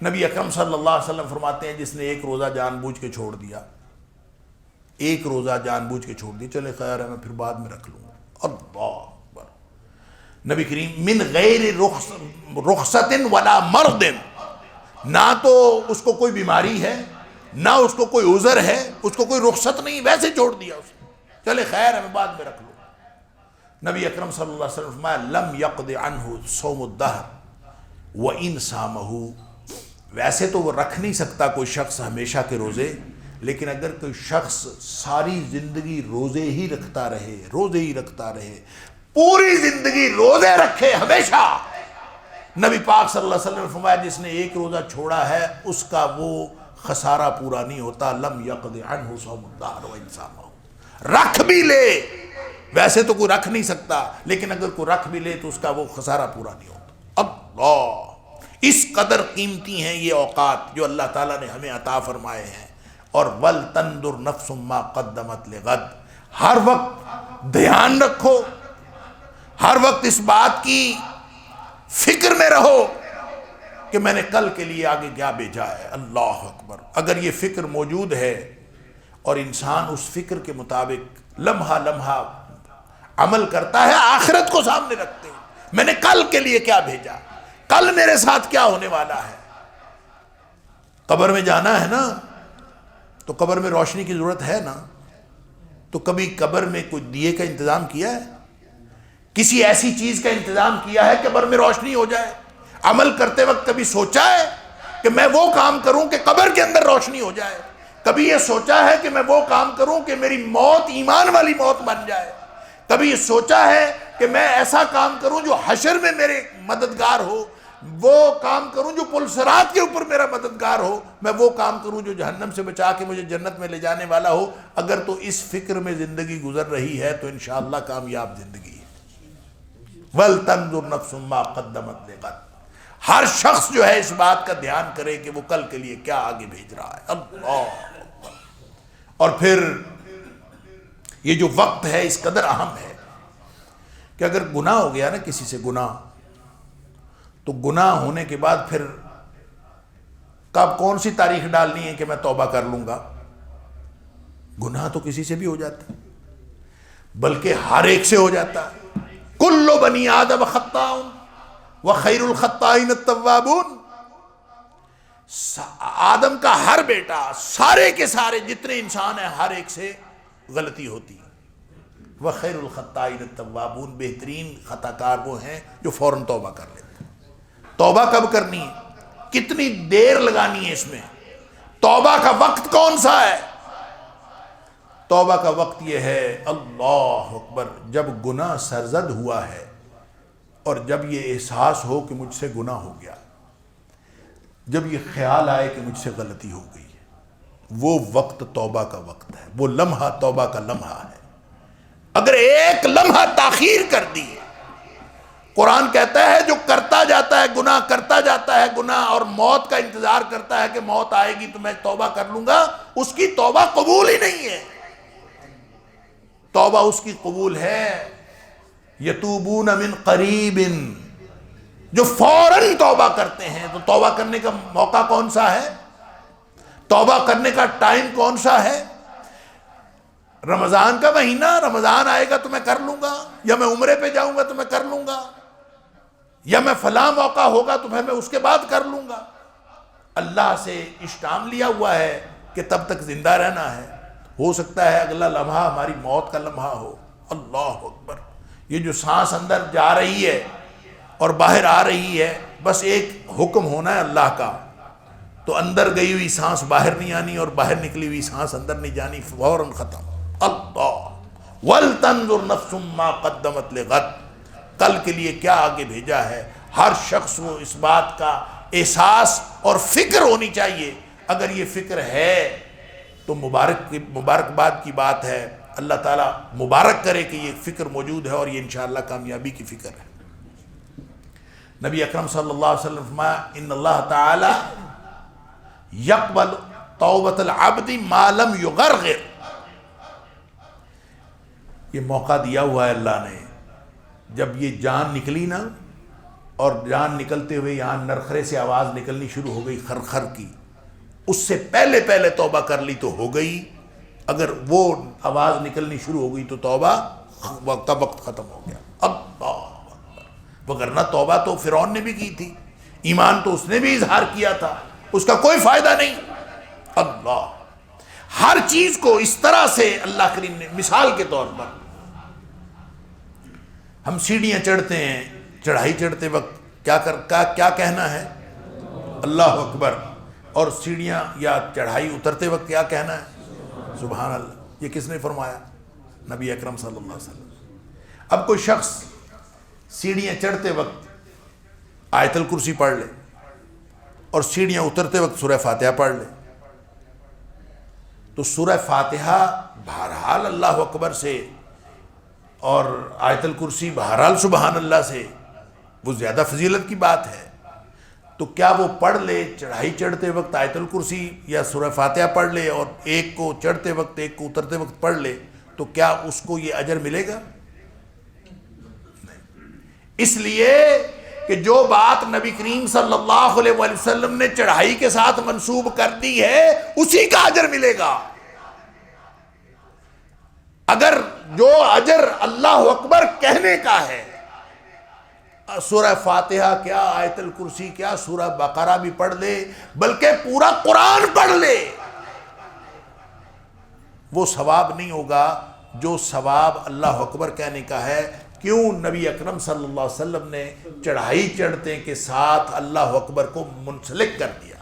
نبی اکرم صلی اللہ علیہ وسلم فرماتے ہیں جس نے ایک روزہ جان بوجھ کے چھوڑ دیا، ایک روزہ جان بوجھ کے چھوڑ دیا، چلے خیر ہے میں پھر بعد میں رکھ لوں گا. اللہ اکبر. نبی کریم من غیر رخصت ولا مرض، نہ تو اس کو کوئی بیماری ہے، نہ اس کو کوئی عذر ہے، اس کو کوئی رخصت نہیں، ویسے چھوڑ دیا اس نے، چلے خیر ہے میں بعد میں رکھ لوں. نبی اکرم صلی اللہ علیہ وسلم فرمایا لم یقض عنہ صوم الدہر وان صامہ. ویسے تو وہ رکھ نہیں سکتا کوئی شخص ہمیشہ کے روزے، لیکن اگر کوئی شخص ساری زندگی روزے ہی رکھتا رہے، روزے ہی رکھتا رہے، پوری زندگی روزے رکھے ہمیشہ، نبی پاک صلی اللہ علیہ وسلم نے فرمایا جس نے ایک روزہ چھوڑا ہے اس کا وہ خسارہ پورا نہیں ہوتا. لم یقض عنہ صوم الدہر وان صامہ. رکھ بھی لے، ویسے تو کوئی رکھ نہیں سکتا، لیکن اگر کوئی رکھ بھی لے تو اس کا وہ خسارہ پورا نہیں ہوتا. اللہ، اس قدر قیمتی ہیں یہ اوقات جو اللہ تعالیٰ نے ہمیں عطا فرمائے ہیں. اور وَلْتَنْظُرْ نَفْسٌ مَا قَدَّمَتْ لِغَدٍ. ہر وقت دھیان رکھو، ہر وقت اس بات کی فکر میں رہو کہ میں نے کل کے لیے آگے کیا بھیجا ہے. اللہ اکبر. اگر یہ فکر موجود ہے اور انسان اس فکر کے مطابق لمحہ لمحہ عمل کرتا ہے، آخرت کو سامنے رکھتے ہیں، میں نے کل کے لیے کیا بھیجا، کل میرے ساتھ کیا ہونے والا ہے. قبر میں جانا ہے نا تو قبر میں روشنی کی ضرورت ہے نا. تو کبھی قبر میں کوئی دیے کا انتظام کیا ہے؟ کسی ایسی چیز کا انتظام کیا ہے کہ قبر میں روشنی ہو جائے؟ عمل کرتے وقت کبھی سوچا ہے کہ میں وہ کام کروں کہ قبر کے اندر روشنی ہو جائے؟ کبھی یہ سوچا ہے کہ میں وہ کام کروں کہ میری موت ایمان والی موت بن جائے؟ کبھی یہ سوچا ہے کہ میں ایسا کام کروں جو حشر میں میرے مددگار ہو؟ وہ کام کروں جو پل صراط کے اوپر میرا مددگار ہو؟ میں وہ کام کروں جو جہنم سے بچا کے مجھے جنت میں لے جانے والا ہو؟ اگر تو اس فکر میں زندگی گزر رہی ہے تو انشاءاللہ کامیاب زندگی ہے۔ وَلْتَنْظُرْ نَفْسٌ مَّا قَدَّمَتْ لِغَدٍ۔ ہر شخص جو ہے اس بات کا دھیان کرے کہ وہ کل کے لیے کیا آگے بھیج رہا ہے۔ اللہ۔ اور پھر یہ جو وقت ہے اس قدر اہم ہے کہ اگر گناہ ہو گیا نا کسی سے گناہ، تو گناہ ہونے کے بعد پھر کب کون سی تاریخ ڈالنی ہے کہ میں توبہ کر لوں گا؟ گناہ تو کسی سے بھی ہو جاتا ہے، بلکہ ہر ایک سے ہو جاتا ہے۔ کل بنی آدم خطاء وخیر الخطائین التوابون۔ آدم کا ہر بیٹا، سارے کے سارے جتنے انسان ہیں، ہر ایک سے غلطی ہوتی ہے۔ وخیر الخطائین التوابون، بہترین خطا کار وہ ہیں جو فوراً توبہ کر لیتے ہیں۔ توبہ کب کرنی ہے؟ کتنی دیر لگانی ہے اس میں؟ توبہ کا وقت کون سا ہے؟ توبہ کا وقت یہ ہے، اللہ اکبر، جب گناہ سرزد ہوا ہے اور جب یہ احساس ہو کہ مجھ سے گناہ ہو گیا، جب یہ خیال آئے کہ مجھ سے غلطی ہو گئی ہے، وہ وقت توبہ کا وقت ہے، وہ لمحہ توبہ کا لمحہ ہے۔ اگر ایک لمحہ تاخیر کر دی، قرآن کہتا ہے جو کرتا جاتا ہے گناہ، کرتا جاتا ہے گناہ اور موت کا انتظار کرتا ہے کہ موت آئے گی تو میں توبہ کر لوں گا، اس کی توبہ قبول ہی نہیں ہے۔ توبہ اس کی قبول ہے یتوبون من قریب، جو فوراً توبہ کرتے ہیں۔ تو توبہ کرنے کا موقع کون سا ہے؟ توبہ کرنے کا ٹائم کون سا ہے؟ رمضان کا مہینہ، رمضان آئے گا تو میں کر لوں گا، یا میں عمرے پہ جاؤں گا تو میں کر لوں گا، یا میں فلاں موقع ہوگا تو پھر میں اس کے بعد کر لوں گا۔ اللہ سے اشتام لیا ہوا ہے کہ تب تک زندہ رہنا ہے، ہو سکتا ہے اگلا لمحہ ہماری موت کا لمحہ ہو۔ اللہ اکبر، یہ جو سانس اندر جا رہی ہے اور باہر آ رہی ہے، بس ایک حکم ہونا ہے اللہ کا، تو اندر گئی ہوئی سانس باہر نہیں آنی اور باہر نکلی ہوئی سانس اندر نہیں جانی، فوراً ختم۔ اللہ وَلْتَنْظُرْ نَفْسٌ مَّا قَدَّمَتْ لِغَدٍ، کل کے لیے کیا آگے بھیجا ہے۔ ہر شخص کو اس بات کا احساس اور فکر ہونی چاہیے۔ اگر یہ فکر ہے تو مبارکباد کی بات ہے، اللہ تعالیٰ مبارک کرے کہ یہ فکر موجود ہے، اور یہ انشاءاللہ کامیابی کی فکر ہے۔ نبی اکرم صلی اللہ علیہ وسلم فرمایا ان اللہ تعالی یقبل توبۃ العبد ما لم یغرغر۔ یہ موقع دیا ہوا ہے اللہ نے، جب یہ جان نکلی نا، اور جان نکلتے ہوئے یہاں نرخرے سے آواز نکلنی شروع ہو گئی خرخر کی، اس سے پہلے پہلے توبہ کر لی تو ہو گئی۔ اگر وہ آواز نکلنی شروع ہو گئی تو توبہ کا وقت ختم ہو گیا۔ اللہ وگرنہ توبہ تو فرعون نے بھی کی تھی، ایمان تو اس نے بھی اظہار کیا تھا، اس کا کوئی فائدہ نہیں۔ اللہ ہر چیز کو اس طرح سے اللہ کریم نے، مثال کے طور پر ہم سیڑھیاں چڑھتے ہیں، چڑھائی چڑھتے وقت کیا کہنا ہے؟ اللہ اکبر۔ اور سیڑھیاں یا چڑھائی اترتے وقت کیا کہنا ہے؟ سبحان اللہ۔ یہ کس نے فرمایا؟ نبی اکرم صلی اللہ علیہ وسلم۔ اب کوئی شخص سیڑھیاں چڑھتے وقت آیت الکرسی پڑھ لے اور سیڑھیاں اترتے وقت سورہ فاتحہ پڑھ لے، تو سورہ فاتحہ بہرحال اللہ اکبر سے اور آیت الکرسی بہرحال سبحان اللہ سے وہ زیادہ فضیلت کی بات ہے۔ تو کیا وہ پڑھ لے چڑھائی چڑھتے وقت آیت الکرسی یا سورہ فاتحہ پڑھ لے اور ایک کو چڑھتے وقت ایک کو اترتے وقت پڑھ لے، تو کیا اس کو یہ اجر ملے گا؟ اس لیے کہ جو بات نبی کریم صلی اللہ علیہ وسلم نے چڑھائی کے ساتھ منسوب کر دی ہے اسی کا اجر ملے گا۔ اگر جو اجر اللہ اکبر کہنے کا ہے، سورہ فاتحہ کیا، آیت الکرسی کیا، سورہ بقرہ بھی پڑھ لے، بلکہ پورا قرآن پڑھ لے، وہ ثواب نہیں ہوگا جو ثواب اللہ اکبر کہنے کا ہے، کیوں نبی اکرم صلی اللہ علیہ وسلم نے چڑھائی چڑھتے کے ساتھ اللہ اکبر کو منسلک کر دیا،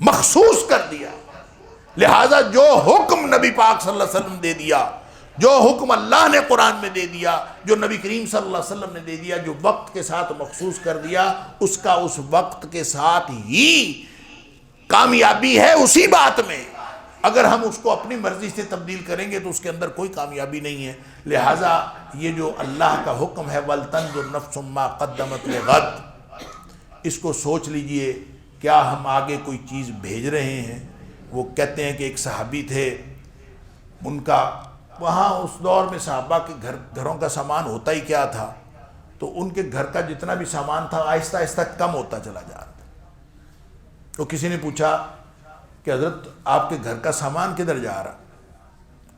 مخصوص کر دیا؟ لہذا جو حکم نبی پاک صلی اللہ علیہ وسلم دے دیا، جو حکم اللہ نے قرآن میں دے دیا، جو نبی کریم صلی اللہ علیہ وسلم نے دے دیا، جو وقت کے ساتھ مخصوص کر دیا، اس کا اس وقت کے ساتھ ہی کامیابی ہے اسی بات میں۔ اگر ہم اس کو اپنی مرضی سے تبدیل کریں گے تو اس کے اندر کوئی کامیابی نہیں ہے۔ لہٰذا یہ جو اللہ کا حکم ہے وَلْتَنْظُرْ نَفْسٌ مَّا قَدَّمَتْ لِغَدٍ، اس کو سوچ لیجئے، کیا ہم آگے کوئی چیز بھیج رہے ہیں؟ وہ کہتے ہیں کہ ایک صحابی تھے، ان کا وہاں اس دور میں صحابہ کے گھروں کا سامان ہوتا ہی کیا تھا، تو ان کے گھر کا جتنا بھی سامان تھا آہستہ آہستہ کم ہوتا چلا جا رہا تھا۔ تو کسی نے پوچھا کہ حضرت آپ کے گھر کا سامان کدھر جا رہا؟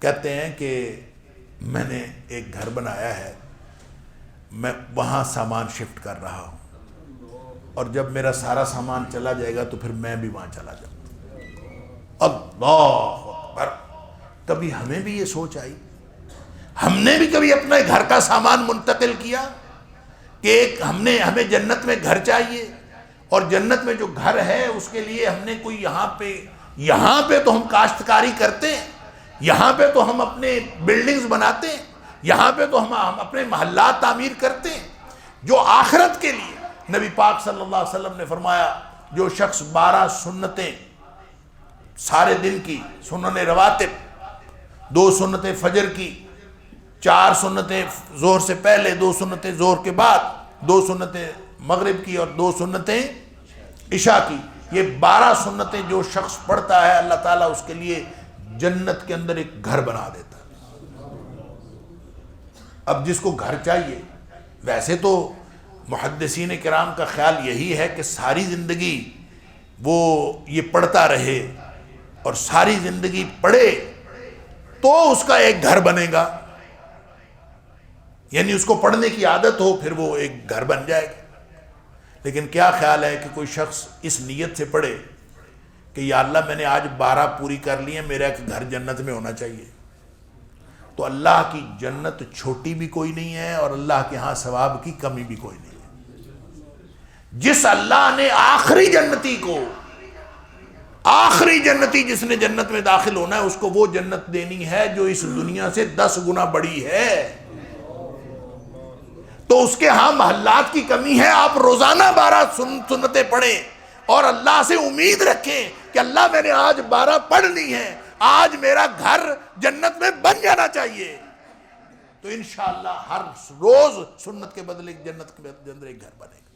کہتے ہیں کہ میں نے ایک گھر بنایا ہے، میں وہاں سامان شفٹ کر رہا ہوں، اور جب میرا سارا سامان چلا جائے گا تو پھر میں بھی وہاں چلا جاؤں۔ اللہ اکبر! کبھی ہمیں بھی یہ سوچ آئی؟ ہم نے بھی کبھی اپنے گھر کا سامان منتقل کیا کہ ہمیں جنت میں گھر چاہیے، اور جنت میں جو گھر ہے اس کے لیے ہم نے کوئی یہاں پہ تو ہم کاشتکاری کرتے ہیں، یہاں پہ تو ہم اپنے بلڈنگز بناتے ہیں، یہاں پہ تو ہم اپنے محلات تعمیر کرتے ہیں، جو آخرت کے لیے نبی پاک صلی اللہ علیہ وسلم نے فرمایا جو شخص 12 سنتیں سارے دن کی، سنن رواتب، 2 سنتیں فجر کی، 4 سنتیں ظہر سے پہلے، 2 سنتیں ظہر کے بعد، 2 سنتیں مغرب کی اور 2 سنتیں عشاء کی، یہ 12 سنتیں جو شخص پڑھتا ہے اللہ تعالیٰ اس کے لیے جنت کے اندر ایک گھر بنا دیتا ہے۔ اب جس کو گھر چاہیے، ویسے تو محدثین کرام کا خیال یہی ہے کہ ساری زندگی وہ یہ پڑھتا رہے اور ساری زندگی پڑھے تو اس کا ایک گھر بنے گا، یعنی اس کو پڑھنے کی عادت ہو، پھر وہ ایک گھر بن جائے گا۔ لیکن کیا خیال ہے کہ کوئی شخص اس نیت سے پڑھے کہ یا اللہ میں نے آج 12 پوری کر لی ہیں، میرا ایک گھر جنت میں ہونا چاہیے، تو اللہ کی جنت چھوٹی بھی کوئی نہیں ہے اور اللہ کے ہاں ثواب کی کمی بھی کوئی نہیں ہے۔ جس اللہ نے آخری جنتی جس نے جنت میں داخل ہونا ہے، اس کو وہ جنت دینی ہے جو اس دنیا سے 10 گنا بڑی ہے، تو اس کے ہاں محلات کی کمی ہے۔ آپ روزانہ 12 سنتیں پڑھیں اور اللہ سے امید رکھیں کہ اللہ میں نے آج 12 پڑھ لی ہیں، آج میرا گھر جنت میں بن جانا چاہیے، تو انشاءاللہ ہر روز سنت کے بدلے جنت کے اندر ایک گھر بنے گا۔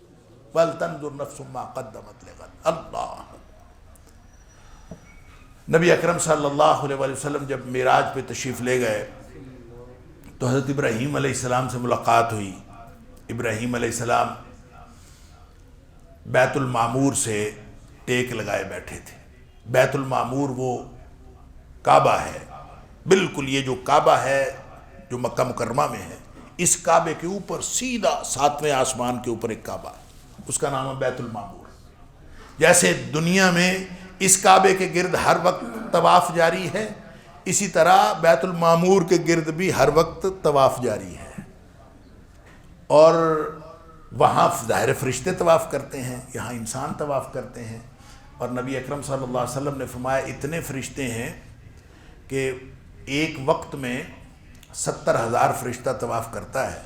وَلْتَنْظُرْ نَفْسٌ مَّا قَدَّمَتْ لِغَدٍ۔ اللہ! نبی اکرم صلی اللہ علیہ وسلم جب معراج پہ تشریف لے گئے تو حضرت ابراہیم علیہ السلام سے ملاقات ہوئی۔ ابراہیم علیہ السلام بیت المعمور سے ٹیک لگائے بیٹھے تھے۔ بیت المعمور وہ کعبہ ہے، بالکل یہ جو کعبہ ہے جو مکہ مکرمہ میں ہے، اس کعبے کے اوپر سیدھا 7ویں آسمان کے اوپر ایک کعبہ ہے، اس کا نام ہے بیت المعمور۔ جیسے دنیا میں اس کعبے کے گرد ہر وقت طواف جاری ہے، اسی طرح بیت المعمور کے گرد بھی ہر وقت طواف جاری ہے، اور وہاں ظاہر فرشتے طواف کرتے ہیں، یہاں انسان طواف کرتے ہیں، اور نبی اکرم صلی اللہ علیہ وسلم نے فرمایا اتنے فرشتے ہیں کہ ایک وقت میں 70,000 فرشتہ طواف کرتا ہے،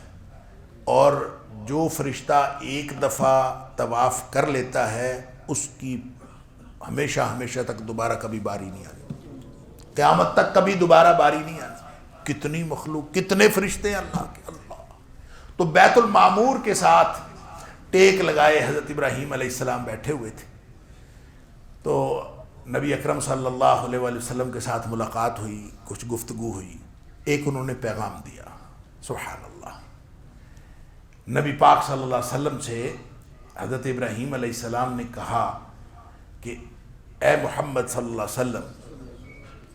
اور جو فرشتہ ایک دفعہ طواف کر لیتا ہے اس کی ہمیشہ تک دوبارہ کبھی باری نہیں آتی، قیامت تک کبھی دوبارہ باری نہیں آتی۔ کتنی مخلوق، کتنے فرشتے اللہ کے! اللہ! تو بیت المعمور کے ساتھ ٹیک لگائے حضرت ابراہیم علیہ السلام بیٹھے ہوئے تھے، تو نبی اکرم صلی اللہ علیہ وسلم کے ساتھ ملاقات ہوئی، کچھ گفتگو ہوئی، ایک انہوں نے پیغام دیا۔ سبحان اللہ! نبی پاک صلی اللہ علیہ وسلم سے حضرت ابراہیم علیہ السلام نے کہا کہ اے محمد صلی اللہ علیہ وسلم،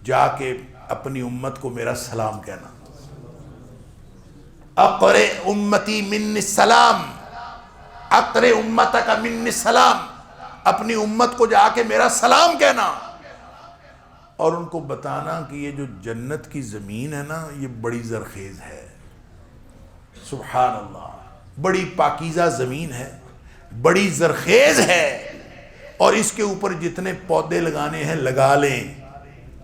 جا کے اپنی امت کو میرا سلام کہنا، اقرئ امتی منی السلام، اقرئ امتک منی السلام، اپنی امت کو جا کے میرا سلام کہنا۔ اور ان کو بتانا کہ یہ جو جنت کی زمین ہے نا یہ بڑی زرخیز ہے. سبحان اللہ، بڑی پاکیزہ زمین ہے، بڑی زرخیز ہے، اور اس کے اوپر جتنے پودے لگانے ہیں لگا لیں.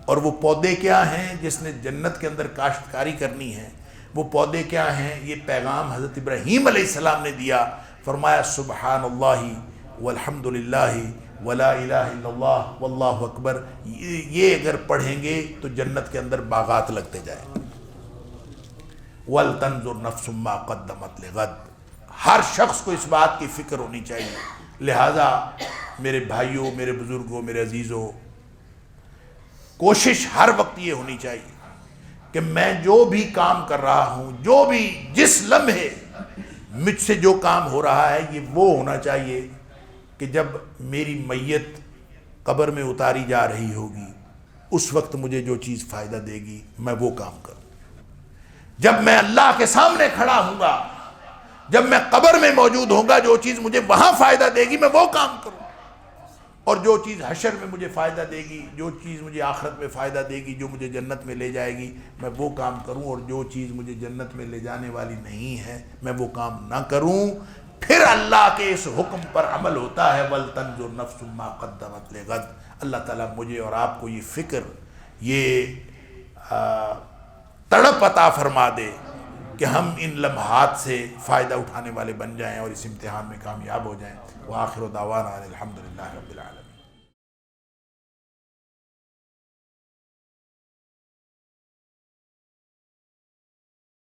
اور وہ پودے کیا ہیں؟ جس نے جنت کے اندر کاشتکاری کرنی ہے وہ پودے کیا ہیں؟ یہ پیغام حضرت ابراہیم علیہ السلام نے دیا. فرمایا سبحان اللہ والحمد للہ ولا الہ الا اللہ واللہ اکبر. یہ اگر پڑھیں گے تو جنت کے اندر باغات لگتے جائیں. وَلْتَنْظُرْ نَفْسٌ مَّا قَدَّمَتْ لِغَدٍ. ہر شخص کو اس بات کی فکر ہونی چاہیے. لہذا میرے بھائیوں، میرے بزرگوں، میرے عزیزوں، کوشش ہر وقت یہ ہونی چاہیے کہ میں جو بھی کام کر رہا ہوں، جو بھی جس لمحے مجھ سے جو کام ہو رہا ہے، یہ وہ ہونا چاہیے کہ جب میری میت قبر میں اتاری جا رہی ہوگی اس وقت مجھے جو چیز فائدہ دے گی میں وہ کام کروں. جب میں اللہ کے سامنے کھڑا ہوں گا، جب میں قبر میں موجود ہوں گا، جو چیز مجھے وہاں فائدہ دے گی میں وہ کام کروں. اور جو چیز حشر میں مجھے فائدہ دے گی، جو چیز مجھے آخرت میں فائدہ دے گی، جو مجھے جنت میں لے جائے گی، میں وہ کام کروں. اور جو چیز مجھے جنت میں لے جانے والی نہیں ہے میں وہ کام نہ کروں. پھر اللہ کے اس حکم پر عمل ہوتا ہے وَلْتَنْظُرْ نَفْسٌ مَّا قَدَّمَتْ لِغَدٍ. اللہ تعالیٰ مجھے اور آپ کو یہ فکر، یہ تڑپ عطا فرما دے کہ ہم ان لمحات سے فائدہ اٹھانے والے بن جائیں اور اس امتحان میں کامیاب ہو جائیں. وآخر دعوانا الحمدللہ رب العالمین.